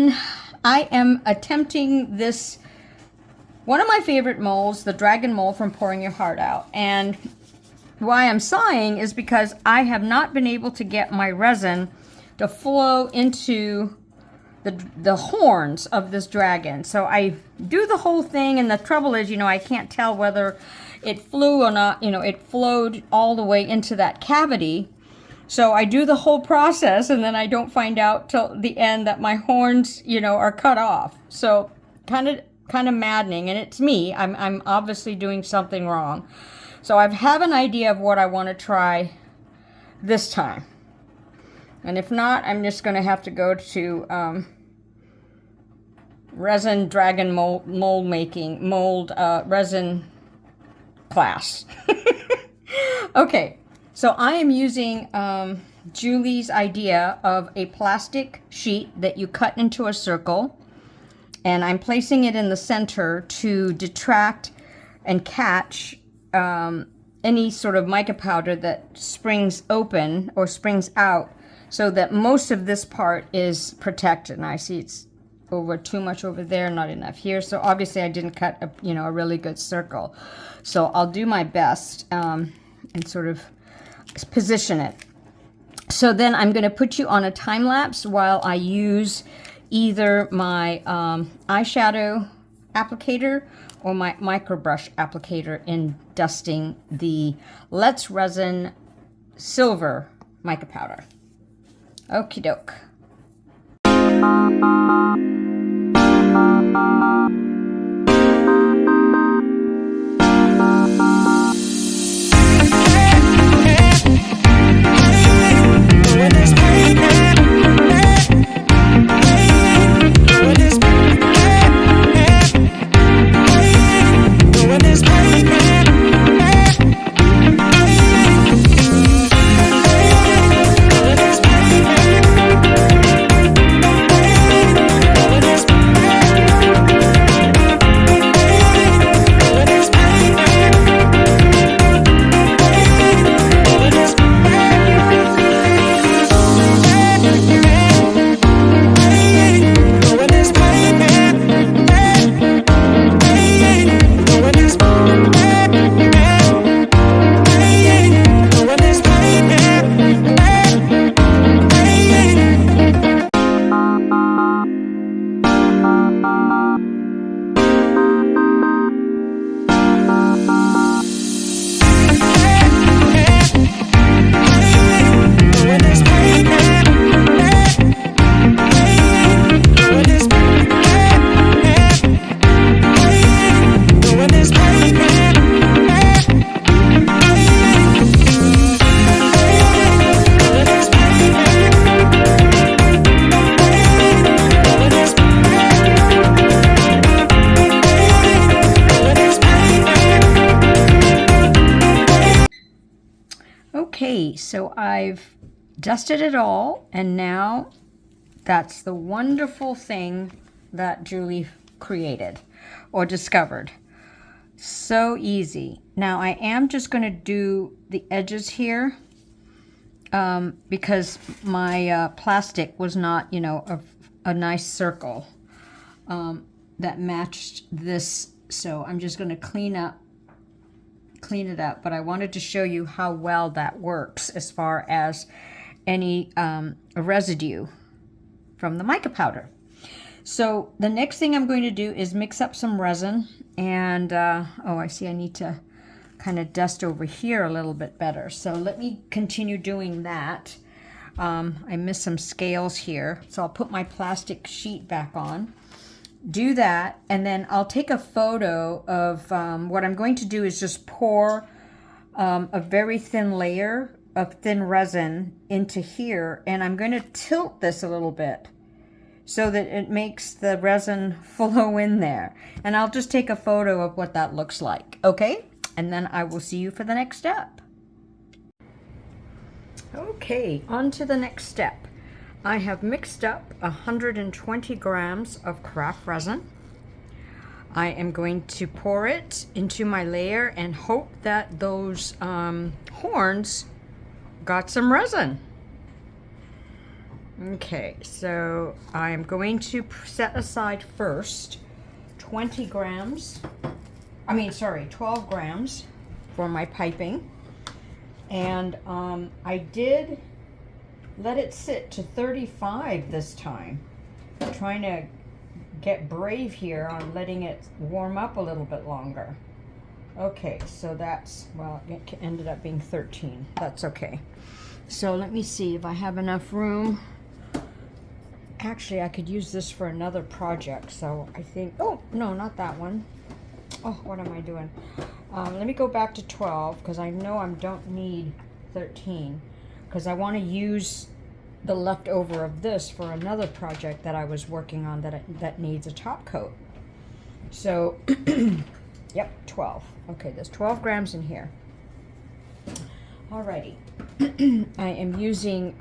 then I am attempting this, one of my favorite molds, the dragon mold from Pouring Your Heart Out. And why I'm sighing is because I have not been able to get my resin to flow into the horns of this dragon. So I do the whole thing, and the trouble is, I can't tell whether it flew or not. It flowed all the way into that cavity. So I do the whole process, and then I don't find out till the end that my horns, are cut off. So kind of maddening, and it's me. I'm obviously doing something wrong. So I have an idea of what I want to try this time. And if not, I'm just going to have to go to resin dragon mold resin class. Okay, so I am using Julie's idea of a plastic sheet that you cut into a circle, and I'm placing it in the center to detract and catch any sort of mica powder that springs open or springs out, so that most of this part is protected. And I see it's over too much over there, not enough here. So obviously I didn't cut a really good circle. So I'll do my best and sort of position it. So then I'm going to put you on a time lapse while I use either my eyeshadow applicator or my micro brush applicator in dusting the Let's Resin Silver mica powder. Okie doke. Okay, so I've dusted it all, and now that's the wonderful thing that Julie created or discovered. So easy. Now I am just going to do the edges here because my plastic was not, a nice circle that matched this. So I'm just going to clean it up, but I wanted to show you how well that works as far as any residue from the mica powder. So the next thing I'm going to do is mix up some resin, and oh, I see I need to kind of dust over here a little bit better. So let me continue doing that. I missed some scales here, so I'll put my plastic sheet back on. Do that, and then I'll take a photo of what I'm going to do is just pour a very thin layer of thin resin into here, and I'm going to tilt this a little bit so that it makes the resin flow in there. And I'll just take a photo of what that looks like, okay? And then I will see you for the next step. Okay, on to the next step. I have mixed up 120 grams of craft resin. I am going to pour it into my layer and hope that those horns got some resin. Okay, so I'm going to set aside first 20 grams, 12 grams for my piping. And I did let it sit to 35 this time. I'm trying to get brave here on letting it warm up a little bit longer. Okay, so that's, well, it ended up being 13. That's okay. So let me see if I have enough room. Actually, I could use this for another project, so I think, oh, no, not that one. Oh, what am I doing? Let me go back to 12, because I know I don't need 13, because I want to use the leftover of this for another project that I was working on that needs a top coat. So, yep, 12. Okay, there's 12 grams in here. Alrighty. I am using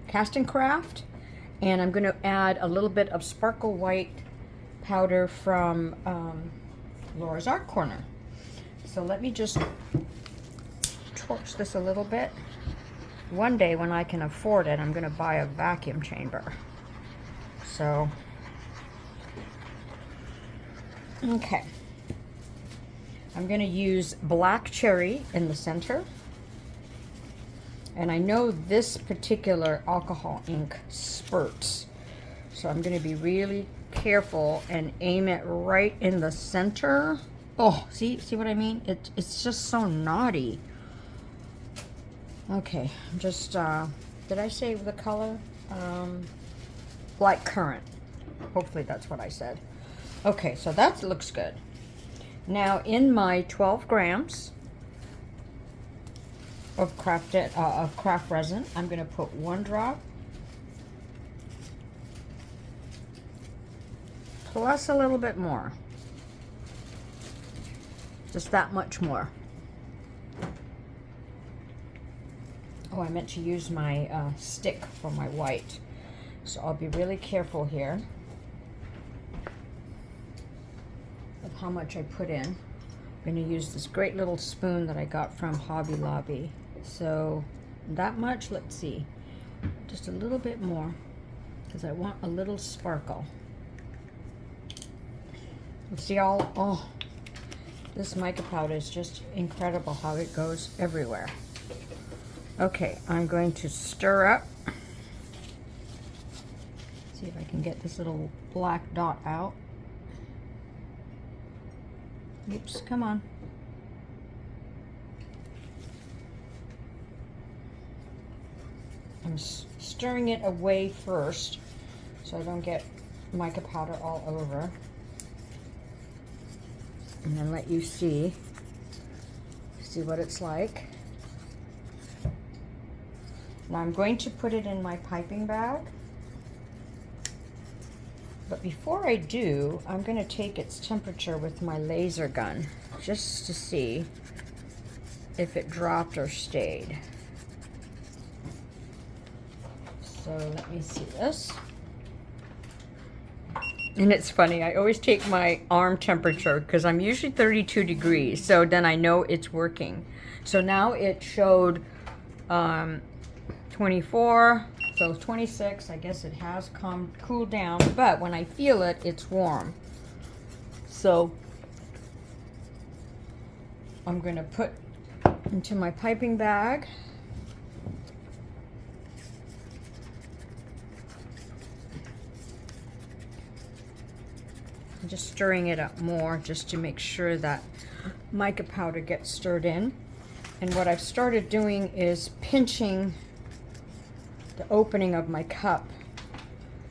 Castincraft, and I'm going to add a little bit of sparkle white powder from Laura's Art Corner. So let me just torch this a little bit. One day when I can afford it, I'm going to buy a vacuum chamber. So, okay. I'm going to use black cherry in the center. And I know this particular alcohol ink spurts. So I'm going to be really careful and aim it right in the center. Oh, see what I mean? It's just so naughty. Okay, just, did I say the color? Light currant. Hopefully that's what I said. Okay, so that looks good. Now in my 12 grams of craft resin, I'm going to put 1 drop plus a little bit more. Just that much more. Oh, I meant to use my stick for my white. So I'll be really careful here of how much I put in. I'm going to use this great little spoon that I got from Hobby Lobby. So that much, let's see. Just a little bit more because I want a little sparkle. See all, oh, this mica powder is just incredible how it goes everywhere. Okay, I'm going to stir up. See if I can get this little black dot out. Oops, come on. I'm stirring it away first so I don't get mica powder all over. And then let you see what it's like. Now I'm going to put it in my piping bag. But before I do, I'm going to take its temperature with my laser gun just to see if it dropped or stayed. So let me see this. And it's funny, I always take my arm temperature because I'm usually 32 degrees, so then I know it's working. So now it showed 24, so 26. I guess it has cooled down, but when I feel it, it's warm. So I'm going to put into my piping bag. I'm just stirring it up more just to make sure that mica powder gets stirred in. And what I've started doing is pinching the opening of my cup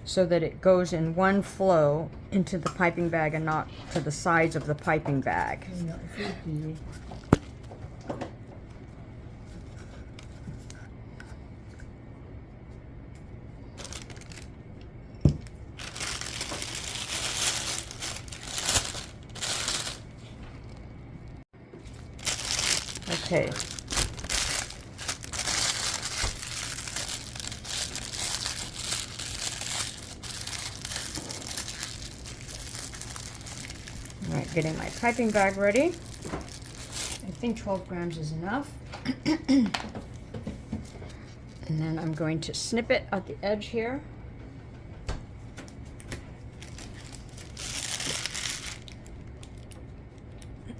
so that it goes in one flow into the piping bag and not to the sides of the piping bag. Okay. All right, getting my piping bag ready. I think 12 grams is enough. And then I'm going to snip it at the edge here.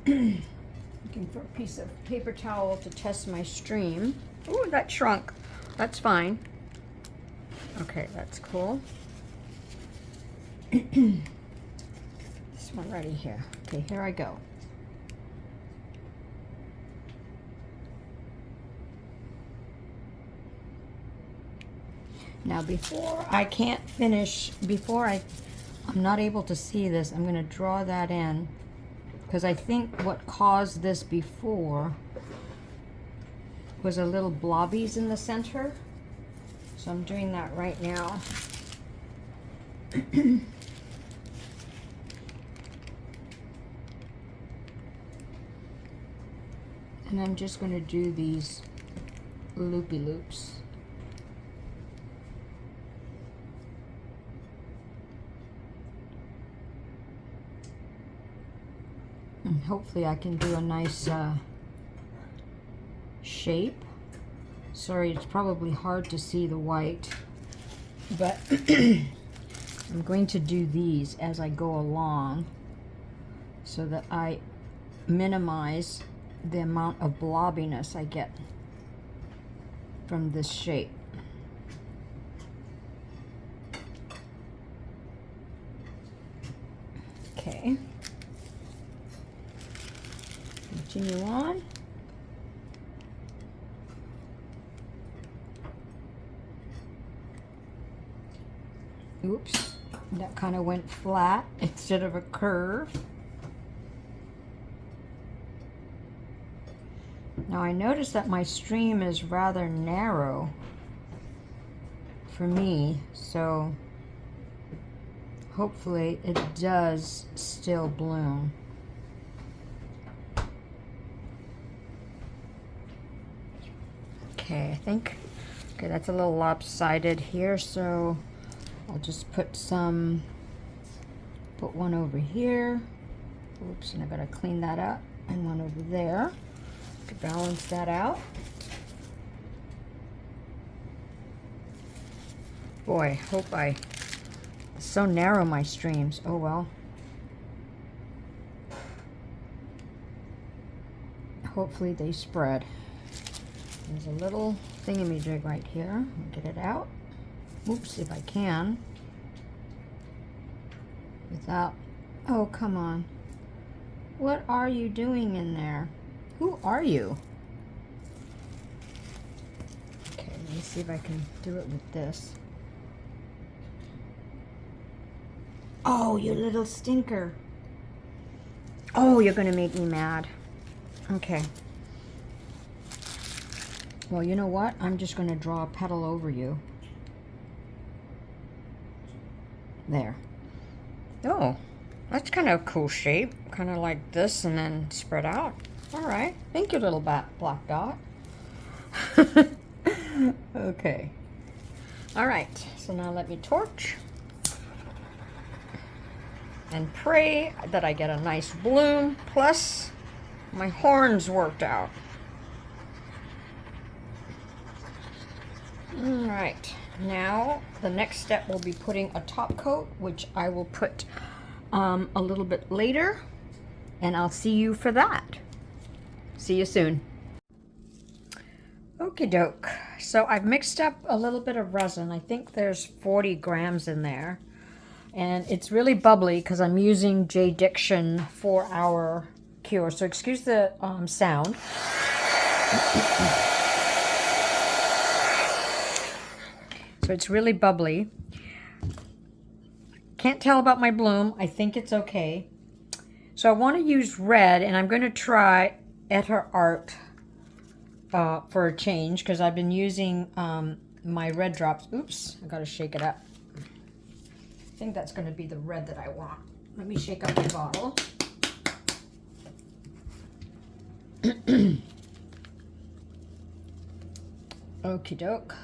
Looking for a piece of paper towel to test my stream. Ooh, that shrunk. That's fine. Okay, that's cool. This one right here. Okay, here I go. Now before I can't finish, I'm not able to see this, I'm going to draw that in, because I think what caused this before was a little blobbies in the center. So I'm doing that right now. And I'm just going to do these loopy loops. And hopefully I can do a nice shape. Sorry, it's probably hard to see the white, but I'm going to do these as I go along so that I minimize the amount of blobbiness I get from this shape. Okay. Continue on. Oops, that kind of went flat instead of a curve. Now I notice that my stream is rather narrow for me, so hopefully it does still bloom. Okay, I think, okay, that's a little lopsided here, so I'll just put one over here. Oops, and I gotta clean that up, and one over there to balance that out. Boy, it's so narrow, my streams. Oh well. Hopefully they spread. There's a little thingamajig right here. I'll get it out. Oops, if I can. Without, oh, come on. What are you doing in there? Who are you? Okay, let me see if I can do it with this. Oh, you little stinker. Oh, you're gonna make me mad. Okay. Well, you know what? I'm just gonna draw a petal over you. There. Oh, that's kind of a cool shape. Kind of like this and then spread out. All right. Thank you, little black dot. Okay. All right. So now let me torch. And pray that I get a nice bloom. Plus, my horns worked out. All right. Now, the next step will be putting a top coat, which I will put a little bit later, and I'll see you for that. See you soon. Okie doke. So I've mixed up a little bit of resin. I think there's 40 grams in there. And it's really bubbly because I'm using J. Diction 4-hour cure. So excuse the sound. So it's really bubbly. Can't tell about my bloom. I think it's okay. So I want to use red, and I'm going to try Etterart for a change because I've been using my red drops. Oops, I got to shake it up. I think that's going to be the red that I want. Let me shake up my bottle. Okie doke.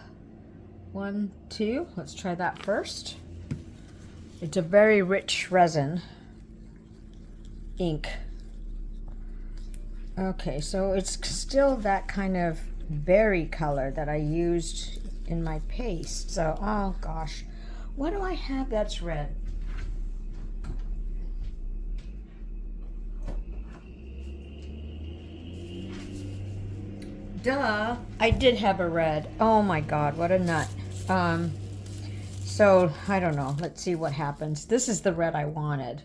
1, 2. Let's try that first. It's a very rich resin ink. Okay, so it's still that kind of berry color that I used in my paste. So, oh gosh, what do I have that's red? Duh, I did have a red. Oh my God, what a nut. So I don't know. Let's see what happens. This is the red I wanted.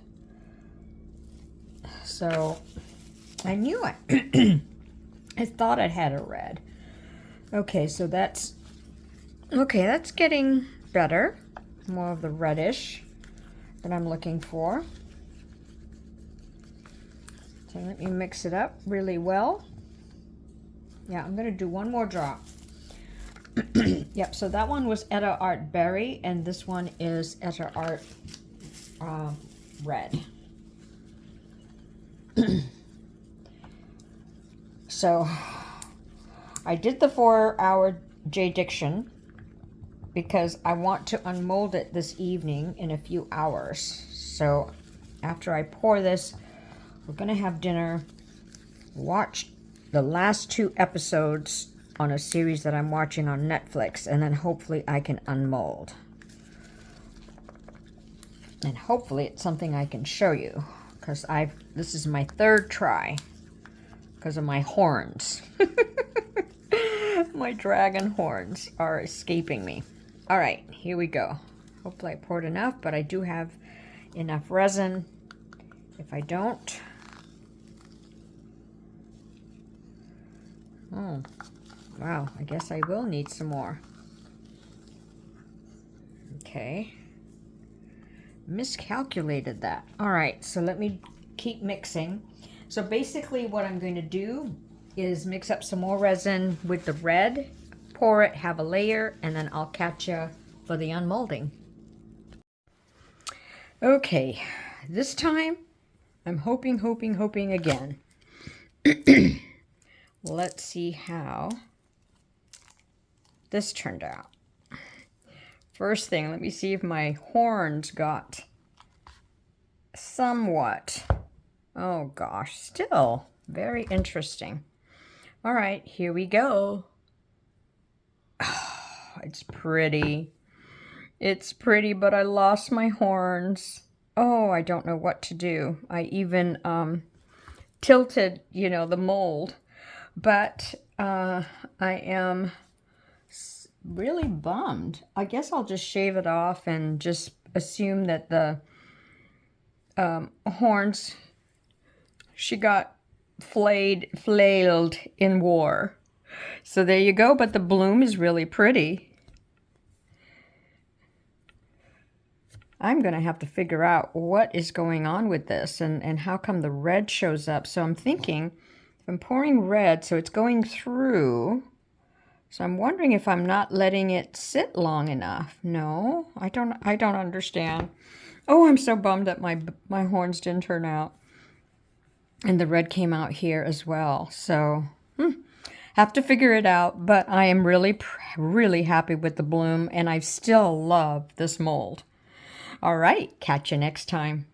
So I knew it. I thought it had a red. Okay, so that's getting better. More of the reddish that I'm looking for. So let me mix it up really well. Yeah, I'm gonna do one more drop. Yep, so that one was Etterart Berry, and this one is Etterart Red. So I did the 4-hour J-Diction because I want to unmold it this evening in a few hours. So after I pour this, we're gonna have dinner, watch the last 2 episodes on a series that I'm watching on Netflix, and then hopefully I can unmold. And hopefully it's something I can show you, because this is my 3rd try because of my horns. My dragon horns are escaping me. All right, here we go. Hopefully I poured enough, but I do have enough resin. If I don't, oh, wow, I guess I will need some more. Okay. Miscalculated that. All right, so let me keep mixing. So basically what I'm going to do is mix up some more resin with the red, pour it, have a layer, and then I'll catch you for the unmolding. Okay, this time I'm hoping again. Let's see how this turned out. First thing, let me see if my horns got somewhat. Oh gosh, still very interesting. All right, here we go. Oh, it's pretty. It's pretty, but I lost my horns. Oh, I don't know what to do. I even tilted, the mold. But I am really bummed. I guess I'll just shave it off and just assume that the horns, she got flailed in war. So there you go, but the bloom is really pretty. I'm going to have to figure out what is going on with this and how come the red shows up. So I'm thinking, if I'm pouring red, so it's going through. So I'm wondering if I'm not letting it sit long enough. No, I don't understand. Oh, I'm so bummed that my horns didn't turn out. And the red came out here as well. So, have to figure it out. But I am really, really happy with the bloom. And I still love this mold. All right, catch you next time.